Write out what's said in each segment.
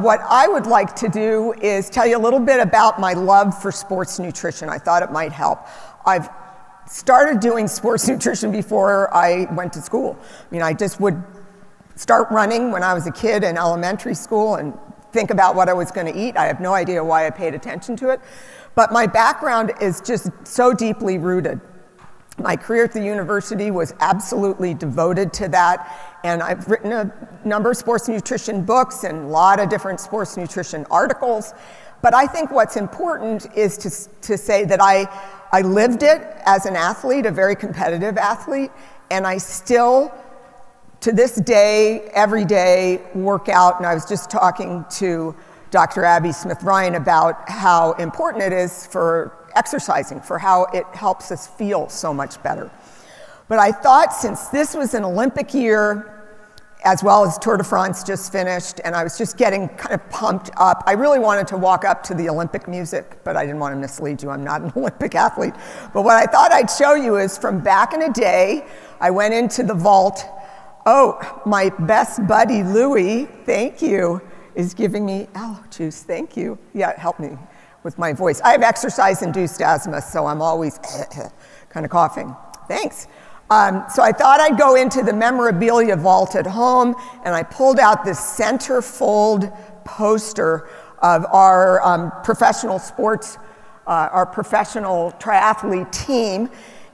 what I would like to do is tell you a little bit about my love for sports nutrition. I thought it might help. I've started doing sports nutrition before I went to school. I mean, I just would start running when I was a kid in elementary school and think about what I was going to eat. I have no idea why I paid attention to it. But my background is just so deeply rooted. My career at the university was absolutely devoted to that, and I've written a number of sports nutrition books and a lot of different sports nutrition articles. But I think what's important is to say that I lived it as an athlete, a very competitive athlete, and I still, to this day, every day, work out. And I was just talking to Dr. Abby Smith-Ryan about how important it is for exercising, for how it helps us feel so much better. But I thought, since this was an Olympic year, as well as Tour de France just finished, and I was just getting kind of pumped up, I really wanted to walk up to the Olympic music, but I didn't want to mislead you, I'm not an Olympic athlete. But what I thought I'd show you is from back in the day, I went into the vault. Oh, my best buddy, Louie, thank you, is giving me aloe juice, thank you. Yeah, it helped me with my voice. I have exercise-induced asthma, so I'm always kind of coughing. Thanks. So I thought I'd go into the memorabilia vault at home, and I pulled out this centerfold poster of our professional sports, our professional triathlete team,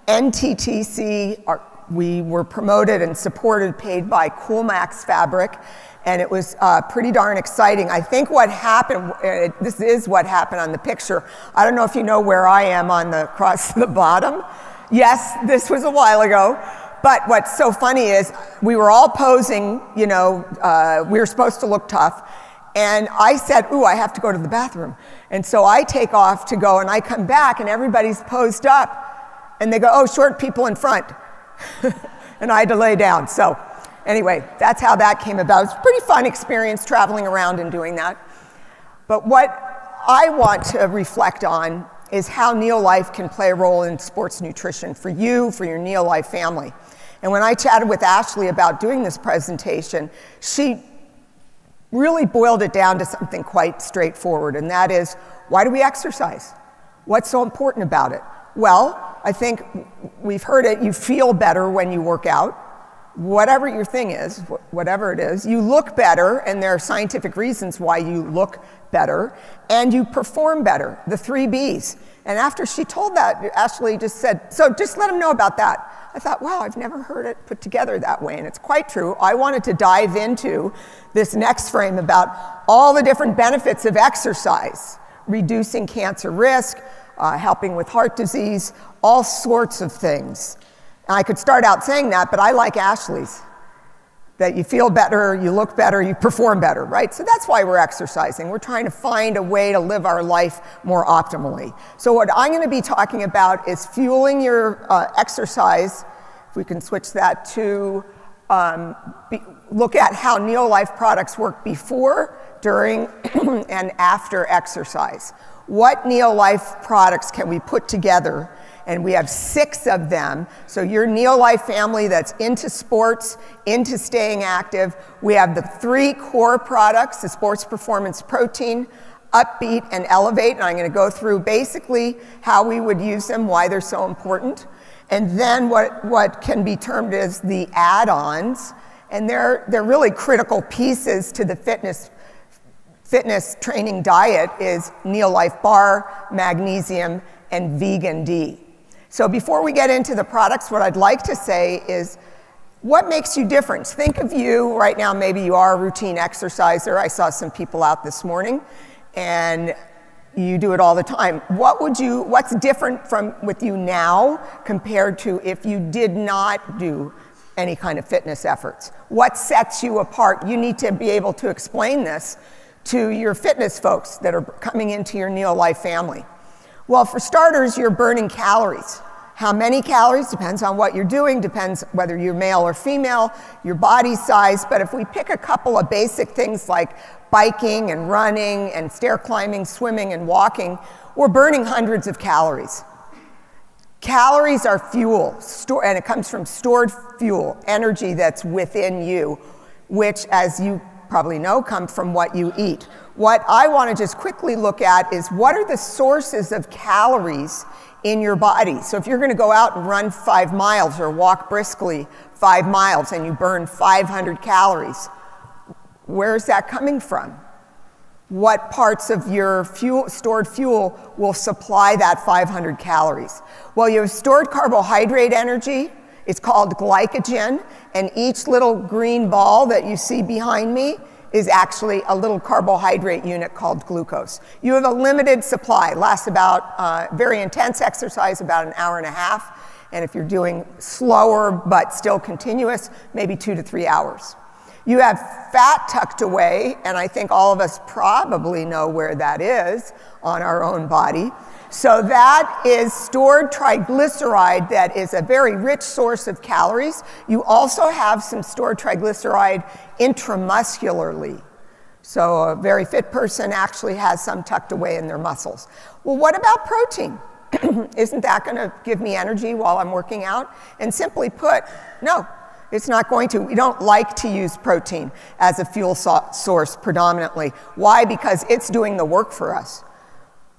NTTC. We were promoted and supported, paid by Coolmax Fabric, and it was pretty darn exciting. I think what happened, this is what happened on the picture. I don't know if you know where I am on the across the bottom. Yes, this was a while ago. But what's so funny is we were all posing, you know, we were supposed to look tough. And I said, ooh, I have to go to the bathroom. And so I take off to go, and I come back, and everybody's posed up. And they go, oh, short people in front. And I had to lay down. So anyway, that's how that came about. It was a pretty fun experience traveling around and doing that. But what I want to reflect on is how NeoLife can play a role in sports nutrition for you, for your NeoLife family. And when I chatted with Ashley about doing this presentation, she really boiled it down to something quite straightforward, and that is, why do we exercise? What's so important about it? Well, I think we've heard it, you feel better when you work out. Whatever your thing is, whatever it is, you look better, and there are scientific reasons why you look better, and you perform better, the 3 Bs. And after she told that, Ashley just said, so just let them know about that. I thought, wow, I've never heard it put together that way, and it's quite true. I wanted to dive into this next frame about all the different benefits of exercise, reducing cancer risk, helping with heart disease, all sorts of things. And I could start out saying that, but I like Ashley's, that you feel better, you look better, you perform better, right? So that's why we're exercising. We're trying to find a way to live our life more optimally. So what I'm going to be talking about is fueling your exercise. If we can switch that to look at how NeoLife products work before, during, and after exercise. What NeoLife products can we put together? And we have 6 of them. So your NeoLife family that's into sports, into staying active, we have the 3 core products, the Sports Performance Protein, Upbeat, and Elevate. And I'm going to go through basically how we would use them, why they're so important. And then what can be termed as the add-ons. And they're really critical pieces to the fitness training diet is NeoLife Bar, Magnesium, and Vegan D. So before we get into the products, what I'd like to say is, what makes you different? Think of you right now, maybe you are a routine exerciser. I saw some people out this morning, and you do it all the time. What's different with you now compared to if you did not do any kind of fitness efforts? What sets you apart? You need to be able to explain this to your fitness folks that are coming into your NeoLife family. Well, for starters, you're burning calories. How many calories depends on what you're doing, depends whether you're male or female, your body size. But if we pick a couple of basic things like biking and running and stair climbing, swimming and walking, we're burning hundreds of calories. Calories are fuel, and it comes from stored fuel, energy that's within you, which as you probably know, come from what you eat. What I want to just quickly look at is what are the sources of calories in your body. So if you're going to go out and run 5 miles or walk briskly 5 miles and you burn 500 calories, where is that coming from? What parts of your stored fuel will supply that 500 calories? Well, you have stored carbohydrate energy. It's called glycogen, and each little green ball that you see behind me is actually a little carbohydrate unit called glucose. You have a limited supply, lasts about very intense exercise, about an hour and a half, and if you're doing slower but still continuous, maybe 2 to 3 hours. You have fat tucked away, and I think all of us probably know where that is on our own body. So that is stored triglyceride that is a very rich source of calories. You also have some stored triglyceride intramuscularly. So a very fit person actually has some tucked away in their muscles. Well, what about protein? Isn't that going to give me energy while I'm working out? And simply put, no. It's not going to. We don't like to use protein as a fuel source predominantly. Why? Because it's doing the work for us.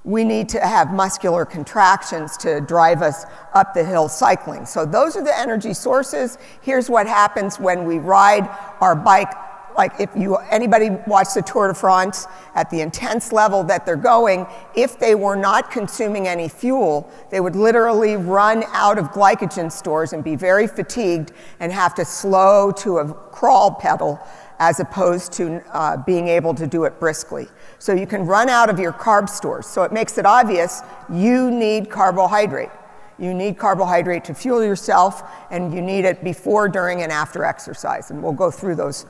We need to have muscular contractions to drive us up the hill cycling. So those are the energy sources. Here's what happens when we ride our bike. Like if anybody watched the Tour de France at the intense level that they're going, if they were not consuming any fuel, they would literally run out of glycogen stores and be very fatigued and have to slow to a crawl pedal as opposed to being able to do it briskly. So you can run out of your carb stores. So it makes it obvious you need carbohydrate. You need carbohydrate to fuel yourself, and you need it before, during, and after exercise. And we'll go through those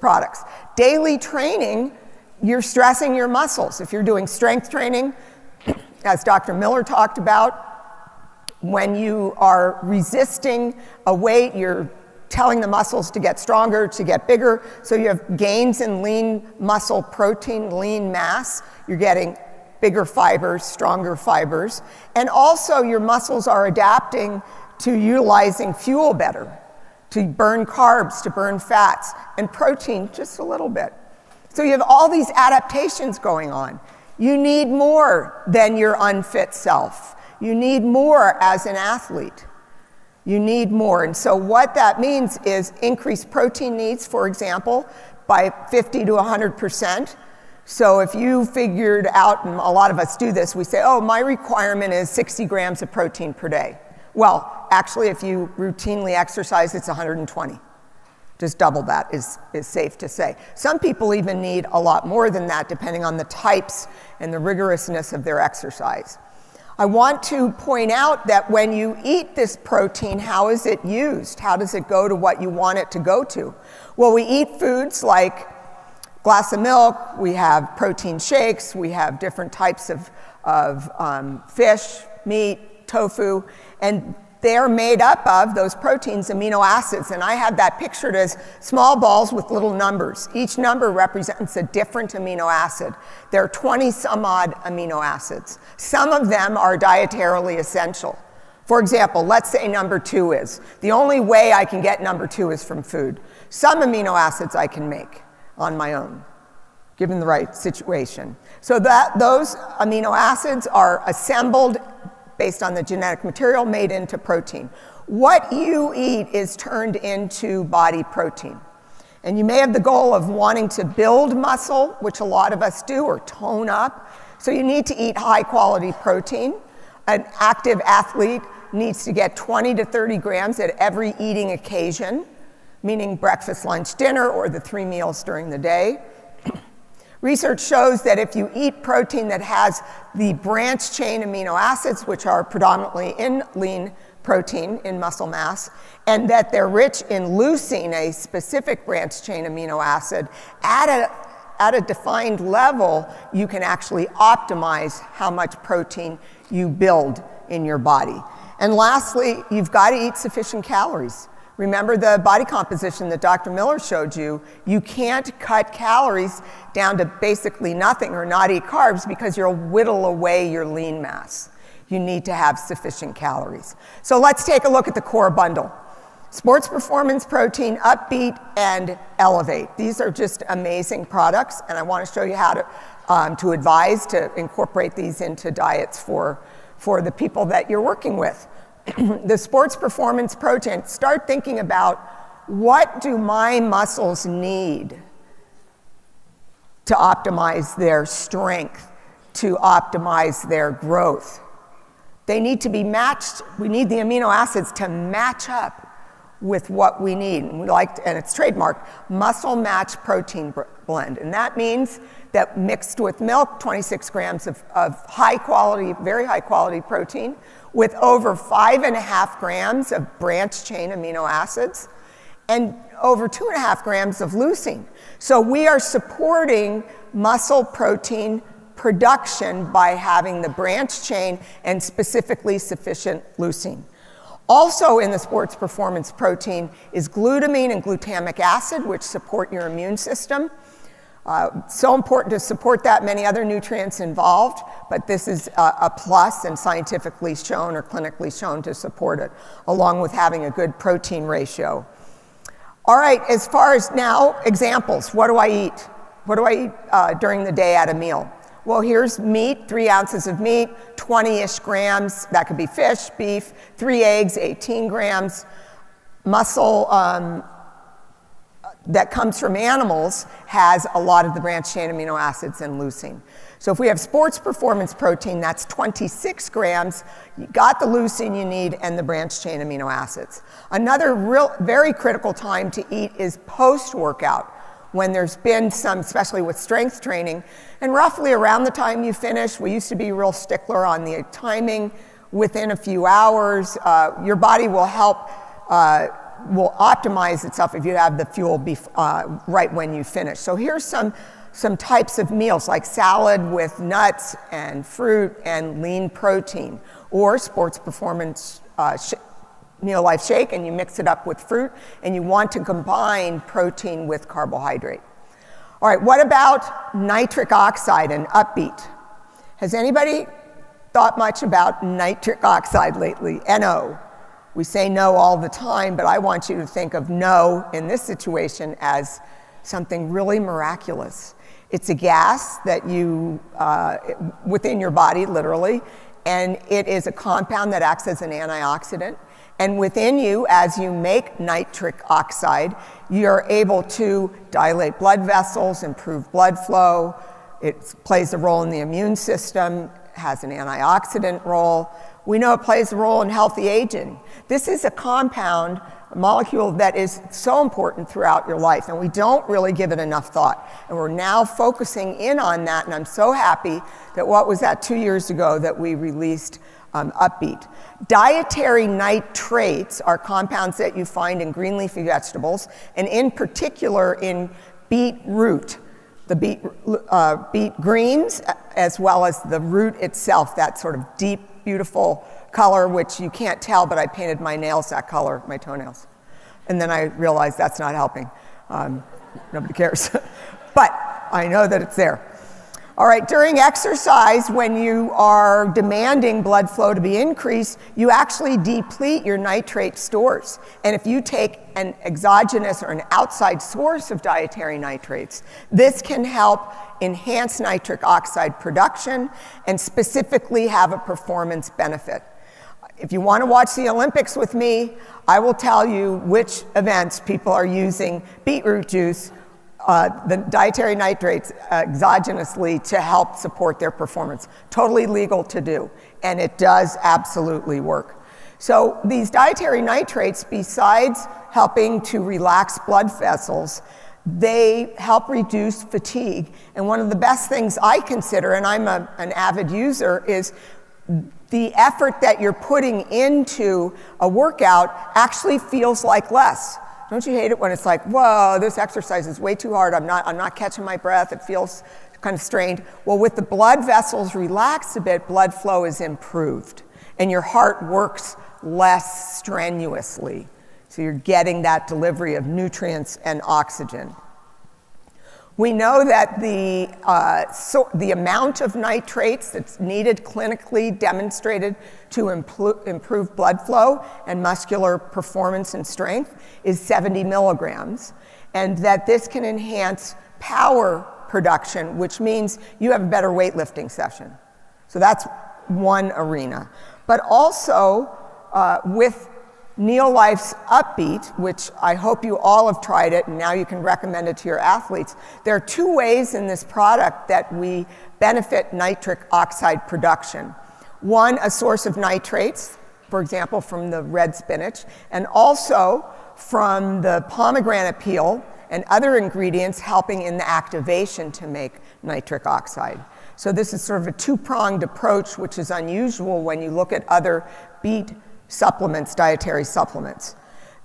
products. Daily training, you're stressing your muscles. If you're doing strength training, as Dr. Miller talked about, when you are resisting a weight, you're telling the muscles to get stronger, to get bigger. So you have gains in lean muscle protein, lean mass. You're getting bigger fibers, stronger fibers, and also your muscles are adapting to utilizing fuel better, to burn carbs, to burn fats, and protein just a little bit. So you have all these adaptations going on. You need more than your unfit self. You need more as an athlete. You need more, and so what that means is increased protein needs, for example, by 50 to 100%. So if you figured out, and a lot of us do this, we say, oh, my requirement is 60 grams of protein per day. Well, actually, if you routinely exercise, it's 120. Just double that is safe to say. Some people even need a lot more than that, depending on the types and the rigorousness of their exercise. I want to point out that when you eat this protein, how is it used? How does it go to what you want it to go to? Well, we eat foods like glass of milk, we have protein shakes, we have different types of fish, meat, tofu, and they're made up of those proteins, amino acids. And I have that pictured as small balls with little numbers. Each number represents a different amino acid. There are 20 some odd amino acids. Some of them are dietarily essential. For example, let's say number 2 is. The only way I can get number 2 is from food. Some amino acids I can make on my own, given the right situation. So those amino acids are assembled based on the genetic material made into protein. What you eat is turned into body protein. And you may have the goal of wanting to build muscle, which a lot of us do, or tone up. So you need to eat high quality protein. An active athlete needs to get 20 to 30 grams at every eating occasion, meaning breakfast, lunch, dinner, or the 3 meals during the day. Research shows that if you eat protein that has the branched chain amino acids, which are predominantly in lean protein, in muscle mass, and that they're rich in leucine, a specific branched chain amino acid, at a defined level, you can actually optimize how much protein you build in your body. And lastly, you've got to eat sufficient calories. Remember the body composition that Dr. Miller showed you. You can't cut calories down to basically nothing or not eat carbs because you'll whittle away your lean mass. You need to have sufficient calories. So let's take a look at the core bundle. Sports Performance Protein, Upbeat, and Elevate. These are just amazing products, and I want to show you how to advise to incorporate these into diets for the people that you're working with. The Sports Performance Protein, start thinking about, what do my muscles need to optimize their strength, to optimize their growth? They need to be matched. We need the amino acids to match up with what we need. And it's trademarked, muscle match protein blend. And that means that mixed with milk, 26 grams of high quality, very high quality protein, with over 5.5 grams of branched chain amino acids, and over 2.5 grams of leucine. So we are supporting muscle protein production by having the branched chain and specifically sufficient leucine. Also in the Sports Performance Protein is glutamine and glutamic acid, which support your immune system. So important to support that, many other nutrients involved, but this is a plus and scientifically shown or clinically shown to support it, along with having a good protein ratio. All right, as far as now, examples. What do I eat? What do I eat during the day at a meal? Well, here's meat, 3 ounces of meat, 20-ish grams. That could be fish, beef, 3 eggs, 18 grams. Muscle that comes from animals has a lot of the branched chain amino acids and leucine. So if we have Sports Performance Protein, that's 26 grams. You got the leucine you need and the branched chain amino acids. Another very critical time to eat is post-workout, when there's been some, especially with strength training, and roughly around the time you finish. We used to be a real stickler on the timing. Within a few hours, your body will will optimize itself if you have the fuel right when you finish. So here's some types of meals, like salad with nuts and fruit and lean protein, or Sports Performance NeoLife Shake, and you mix it up with fruit, and you want to combine protein with carbohydrate. All right, what about nitric oxide and Upbeat? Has anybody thought much about nitric oxide lately? NO. We say no all the time, but I want you to think of no in this situation as something really miraculous. It's a gas that you, within your body, literally, and it is a compound that acts as an antioxidant. And within you, as you make nitric oxide, you're able to dilate blood vessels, improve blood flow. It plays a role in the immune system, has an antioxidant role. We know it plays a role in healthy aging. This is a compound, a molecule that is so important throughout your life, and we don't really give it enough thought. And we're now focusing in on that, and I'm so happy that 2 years ago that we released Upbeat. Dietary nitrates are compounds that you find in green leafy vegetables, and in particular in beetroot, the beet greens, as well as the root itself, that sort of deep, beautiful color, which you can't tell, but I painted my nails that color, my toenails. And then I realized that's not helping. Nobody cares. But I know that it's there. All right, during exercise, when you are demanding blood flow to be increased, you actually deplete your nitrate stores. And if you take an exogenous or an outside source of dietary nitrates, this can help enhance nitric oxide production and specifically have a performance benefit. If you want to watch the Olympics with me, I will tell you which events people are using beetroot juice, the dietary nitrates exogenously to help support their performance. Totally legal to do, and it does absolutely work. So these dietary nitrates, besides helping to relax blood vessels, they help reduce fatigue. And one of the best things I consider, and I'm an avid user, is the effort that you're putting into a workout actually feels like less. Don't you hate it when it's like, whoa, this exercise is way too hard, I'm not catching my breath, it feels kind of strained. Well, with the blood vessels relaxed a bit, blood flow is improved, and your heart works less strenuously. So you're getting that delivery of nutrients and oxygen. We know that the amount of nitrates that's needed clinically demonstrated to improve blood flow and muscular performance and strength is 70 milligrams, and that this can enhance power production, which means you have a better weightlifting session. So that's one arena. But also with NeoLife's Upbeat, which I hope you all have tried it and now you can recommend it to your athletes, there are two ways in this product that we benefit nitric oxide production. One, a source of nitrates, for example, from the red spinach, and also from the pomegranate peel and other ingredients helping in the activation to make nitric oxide. So this is sort of a two-pronged approach, which is unusual when you look at other beet supplements, dietary supplements.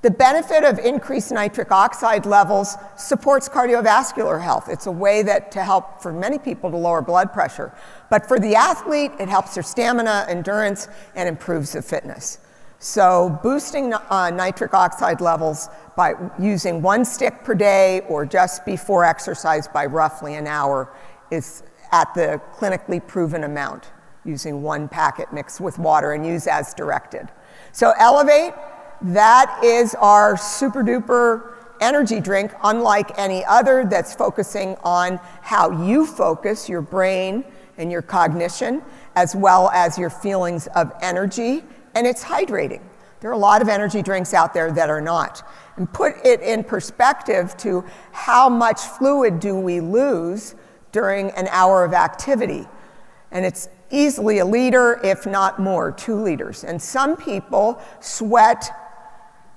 The benefit of increased nitric oxide levels supports cardiovascular health. It's a way to help for many people to lower blood pressure. But for the athlete, it helps their stamina, endurance, and improves the fitness. So boosting nitric oxide levels by using 1 stick per day or just before exercise by roughly an hour is at the clinically proven amount, using 1 packet mixed with water and use as directed. So Elevate, that is our super duper energy drink, unlike any other, that's focusing on how you focus, your brain and your cognition, as well as your feelings of energy, and it's hydrating. There are a lot of energy drinks out there that are not. And put it in perspective to how much fluid do we lose during an hour of activity. And it's easily 1 liter, if not more, 2 liters. And some people sweat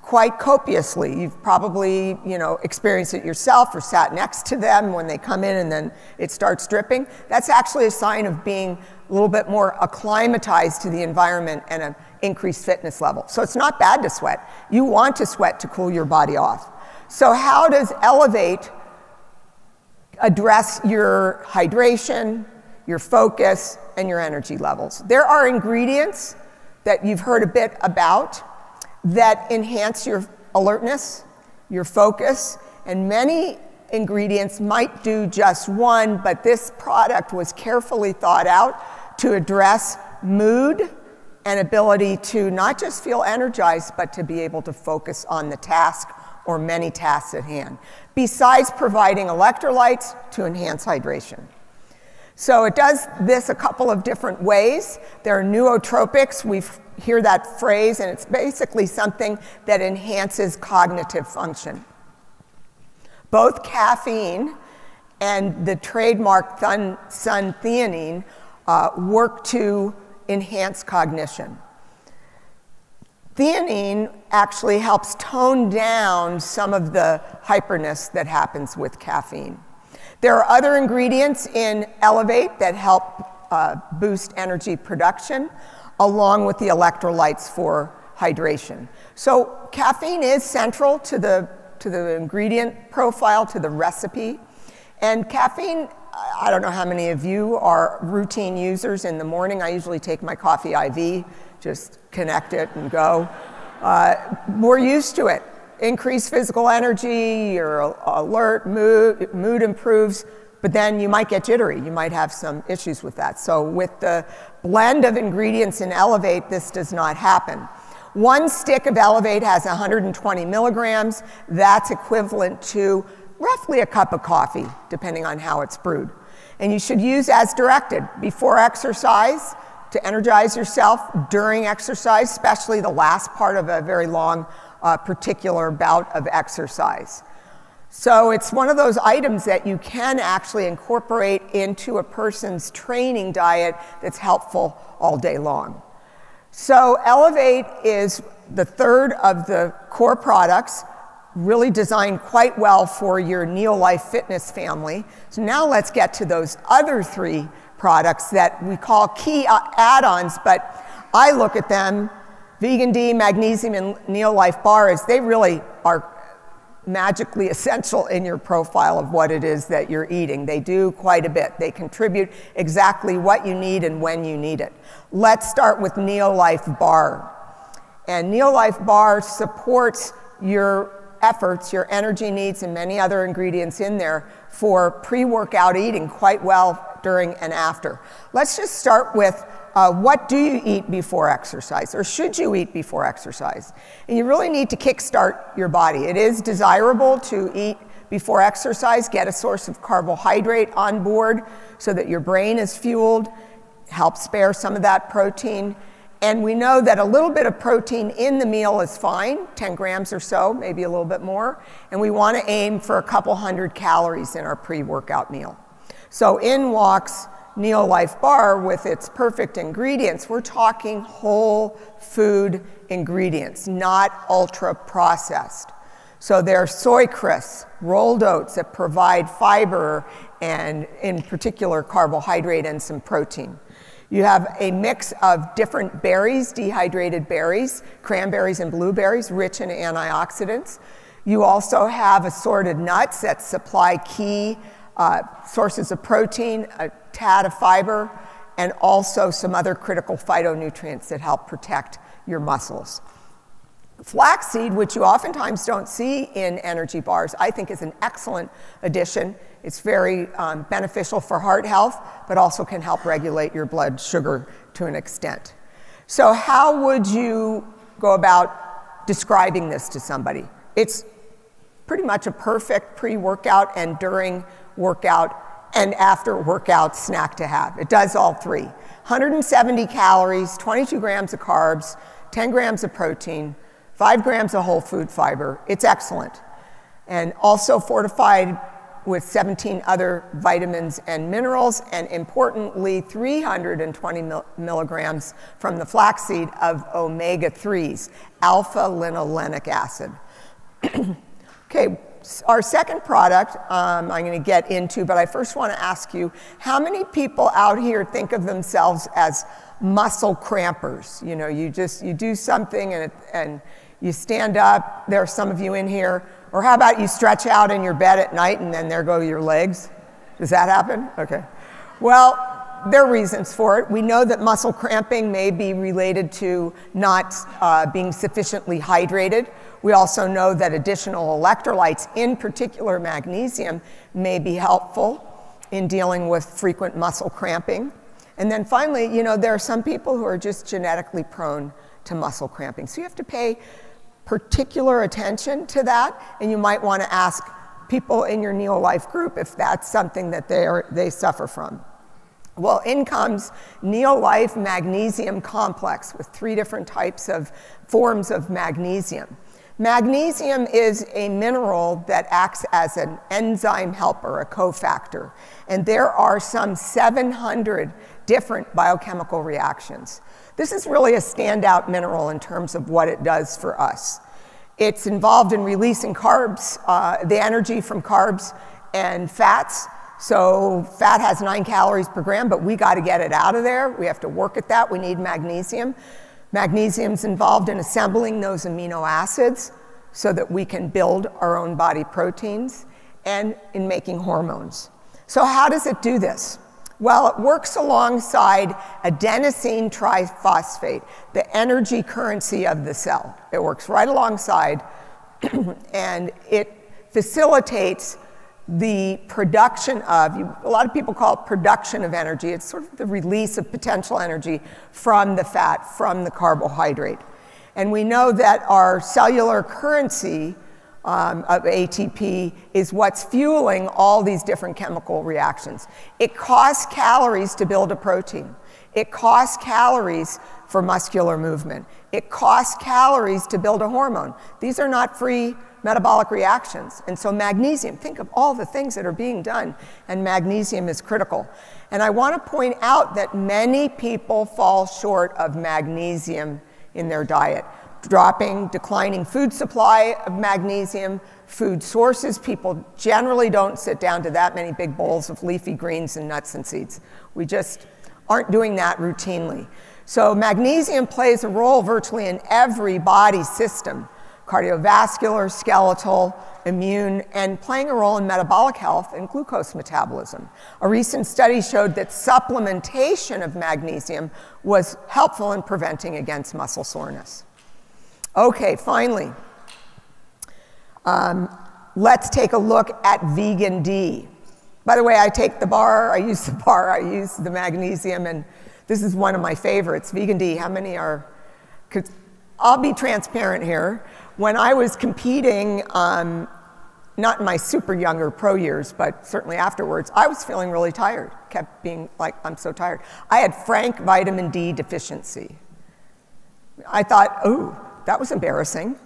quite copiously. You've probably, experienced it yourself or sat next to them when they come in and then it starts dripping. That's actually a sign of being a little bit more acclimatized to the environment and an increased fitness level. So it's not bad to sweat. You want to sweat to cool your body off. So how does Elevate address your hydration, your focus, and your energy levels? There are ingredients that you've heard a bit about that enhance your alertness, your focus, and many ingredients might do just one, but this product was carefully thought out to address mood and ability to not just feel energized, but to be able to focus on the task or many tasks at hand, besides providing electrolytes to enhance hydration. So it does this a couple of different ways. There are nootropics. We hear that phrase, and it's basically something that enhances cognitive function. Both caffeine and the trademark sun-theanine work to enhance cognition. Theanine actually helps tone down some of the hyperness that happens with caffeine. There are other ingredients in Elevate that help boost energy production, along with the electrolytes for hydration. So caffeine is central to the ingredient profile, to the recipe. And caffeine, I don't know how many of you are routine users in the morning. I usually take my coffee IV, just connect it and go. We're used to it. Increased physical energy, you're alert, mood improves, but then you might get jittery. You might have some issues with that. So with the blend of ingredients in Elevate, this does not happen. 1 stick of Elevate has 120 milligrams. That's equivalent to roughly a cup of coffee, depending on how it's brewed. And you should use as directed before exercise to energize yourself, during exercise, especially the last part of a very long particular bout of exercise. So it's one of those items that you can actually incorporate into a person's training diet that's helpful all day long. So Elevate is the third of the core products, really designed quite well for your NeoLife fitness family. So now let's get to those other 3 products that we call key add-ons, but I look at them, Vegan D, Magnesium, and NeoLife Bar, as they really are magically essential in your profile of what it is that you're eating. They do quite a bit. They contribute exactly what you need and when you need it. Let's start with NeoLife Bar. And NeoLife Bar supports your efforts, your energy needs, and many other ingredients in there for pre-workout eating quite well during and after. Let's just start with what do you eat before exercise, or should you eat before exercise? And you really need to kickstart your body. It is desirable to eat before exercise, get a source of carbohydrate on board so that your brain is fueled, help spare some of that protein. And we know that a little bit of protein in the meal is fine, 10 grams or so, maybe a little bit more. And we want to aim for a couple hundred calories in our pre-workout meal. So in walks NeoLife bar with its perfect ingredients. We're talking whole food ingredients, not ultra processed. So they're soy crisps, rolled oats that provide fiber and in particular carbohydrate and some protein. You have a mix of different berries, dehydrated berries, cranberries and blueberries, rich in antioxidants. You also have assorted nuts that supply key sources of protein, a tad of fiber, and also some other critical phytonutrients that help protect your muscles. Flaxseed, which you oftentimes don't see in energy bars, I think is an excellent addition. It's very beneficial for heart health, but also can help regulate your blood sugar to an extent. So how would you go about describing this to somebody? It's pretty much a perfect pre-workout and during workout and after workout snack to have. It does all three. 170 calories, 22 grams of carbs, 10 grams of protein, 5 grams of whole food fiber. It's excellent. And also fortified with 17 other vitamins and minerals, and importantly, 320 milligrams from the flaxseed of omega-3s, alpha-linolenic acid. Okay, our second product I'm going to get into, but I first want to ask you, how many people out here think of themselves as muscle crampers? You know, you do something and you stand up. There are some of you in here. Or how about you stretch out in your bed at night and then there go your legs? Does that happen? Okay. Well, there are reasons for it. We know that muscle cramping may be related to not being sufficiently hydrated. We also know that additional electrolytes, in particular magnesium, may be helpful in dealing with frequent muscle cramping. And then finally, you know, there are some people who are just genetically prone to muscle cramping. So you have to pay particular attention to that, and you might want to ask people in your NeoLife group if that's something that they suffer from. Well, in comes NeoLife Magnesium Complex with 3 different types of forms of magnesium. Magnesium is a mineral that acts as an enzyme helper, a cofactor, and there are some 700 different biochemical reactions. This is really a standout mineral in terms of what it does for us. It's involved in releasing carbs, the energy from carbs and fats. So fat has 9 calories per gram, but we got to get it out of there. We have to work at that. We need magnesium. Magnesium's involved in assembling those amino acids so that we can build our own body proteins and in making hormones. So how does it do this? Well, it works alongside adenosine triphosphate, the energy currency of the cell. It works right alongside, and it facilitates the production of, a lot of people call it production of energy. It's sort of the release of potential energy from the fat, from the carbohydrate. And we know that our cellular currency of ATP is what's fueling all these different chemical reactions. It costs calories to build a protein. It costs calories for muscular movement. It costs calories to build a hormone. These are not free metabolic reactions. And so magnesium, think of all the things that are being done, and magnesium is critical. And I want to point out that many people fall short of magnesium in their diet. Declining food supply of magnesium, food sources. People generally don't sit down to that many big bowls of leafy greens and nuts and seeds. We just aren't doing that routinely. So magnesium plays a role virtually in every body system, cardiovascular, skeletal, immune, and playing a role in metabolic health and glucose metabolism. A recent study showed that supplementation of magnesium was helpful in preventing against muscle soreness. Okay, finally, Let's take a look at vegan D. By the way, I take the bar, I use the magnesium, and this is one of my favorites, vegan D. How many are, 'cause I'll be transparent here. When I was competing, not in my super younger pro years, but certainly afterwards, I was feeling really tired, kept being like, I'm so tired. I had frank vitamin D deficiency. I thought, oh, that was embarrassing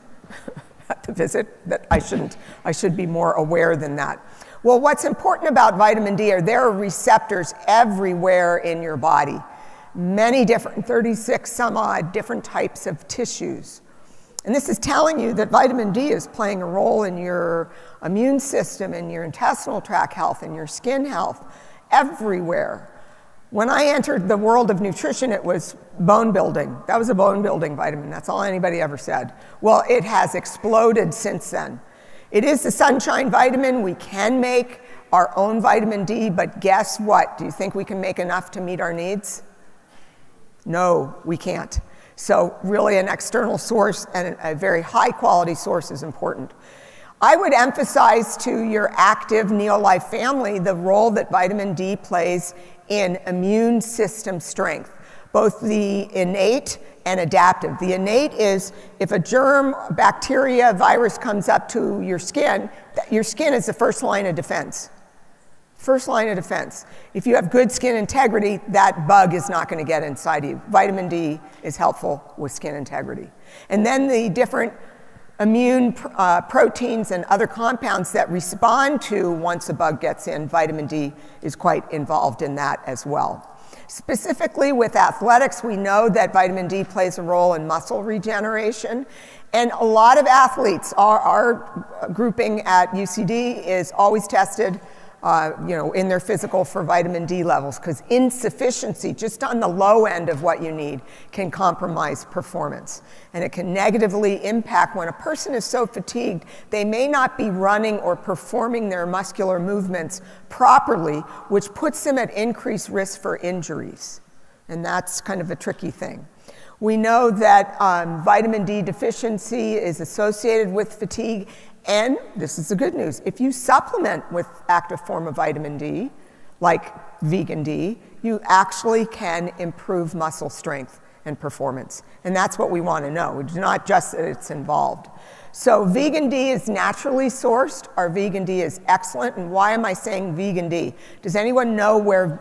at the visit, that I should be more aware than that. Well, what's important about vitamin D are there are receptors everywhere in your body. Many different, 36 some odd different types of tissues. And this is telling you that vitamin D is playing a role in your immune system, in your intestinal tract health, in your skin health, everywhere. When I entered the world of nutrition, it was bone building. That was a bone building vitamin. That's all anybody ever said. Well, it has exploded since then. It is the sunshine vitamin. We can make our own vitamin D, but guess what? Do you think we can make enough to meet our needs? No, we can't. So really an external source and a very high quality source is important. I would emphasize to your active NeoLife family the role that vitamin D plays in immune system strength, both the innate and adaptive. The innate is if a germ, bacteria, virus comes up to your skin is the first line of defense. First line of defense. If you have good skin integrity, that bug is not going to get inside you. Vitamin D is helpful with skin integrity. And then the different immune proteins and other compounds that respond to once a bug gets in, vitamin D is quite involved in that as well. Specifically with athletics, we know that vitamin D plays a role in muscle regeneration. And a lot of athletes, our grouping at UCD is always tested in their physical for vitamin D levels, because insufficiency, just on the low end of what you need, can compromise performance. And it can negatively impact when a person is so fatigued, they may not be running or performing their muscular movements properly, which puts them at increased risk for injuries. And that's kind of a tricky thing. We know that vitamin D deficiency is associated with fatigue. And this is the good news. If you supplement with active form of vitamin D, like vegan D, you actually can improve muscle strength and performance. And that's what we want to know. It's not just that it's involved. So vegan D is naturally sourced. Our vegan D is excellent. And why am I saying vegan D? Does anyone know where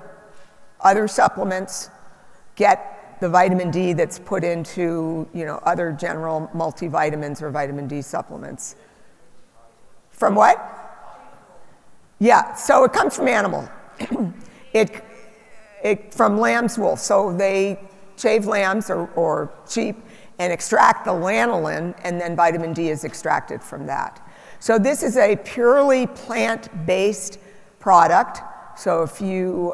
other supplements get the vitamin D that's put into other general multivitamins or vitamin D supplements? From what? Yeah, so it comes from animal. From lamb's wool. So they shave lambs or sheep and extract the lanolin, and then vitamin D is extracted from that. So this is a purely plant-based product. So if you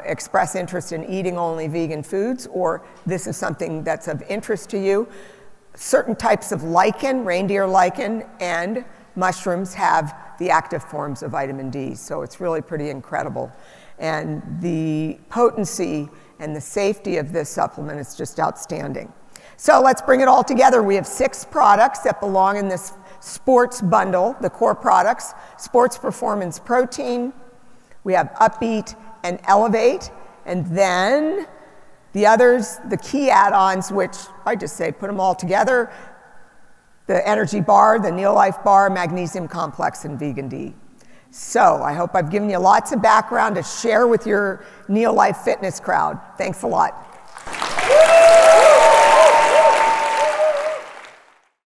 express interest in eating only vegan foods, or this is something that's of interest to you, certain types of lichen, reindeer lichen, and mushrooms have the active forms of vitamin D, so it's really pretty incredible. And the potency and the safety of this supplement is just outstanding. So let's bring it all together. We have 6 products that belong in this sports bundle, the core products: Sports Performance Protein, we have Upbeat and Elevate, and then the others, the key add-ons, which I just say put them all together: the energy bar, the NeoLife bar, magnesium complex, and vegan D. So I hope I've given you lots of background to share with your NeoLife fitness crowd. Thanks a lot.